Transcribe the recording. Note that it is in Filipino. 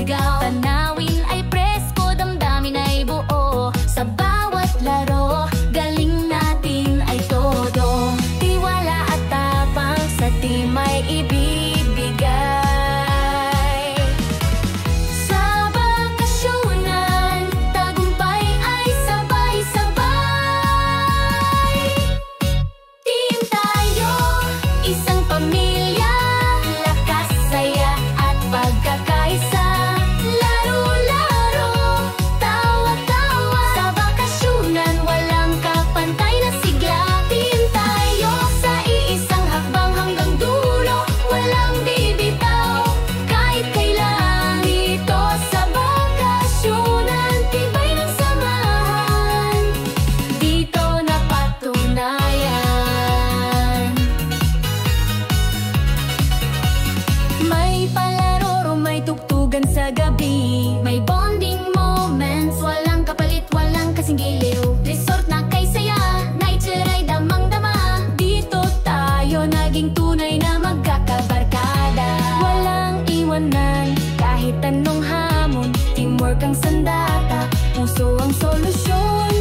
sigaw. Tanawin ay presko, damdamin ay buo. Sa bawat laro, galing natin ay todo. Tiwala at tapang sa team ay ibibigay. Sa bakasyunan, tagumpay ay sabay-sabay. Team tayo, isang pamilya, lakas, saya at pagkakaisa. Laro-laro, tawa-tawa, sa bakasyunan walang kapantay na sigla. Team tayo, sa iisang hakbang hanggang dulo, walang bibitaw kahit kailan. Dito sa bakasyunan, tibay ng samahan, dito napatunayan. May palaro, may tugtugan sa gabi, may bonding moments, walang kapalit, walang kasing giliw. Resort na kay saya, night ride damang-dama. Dito tayo naging tunay na magkakabarkada. Walang iwanan, kahit anong hamon, teamwork ang sandata, puso ang solusyon.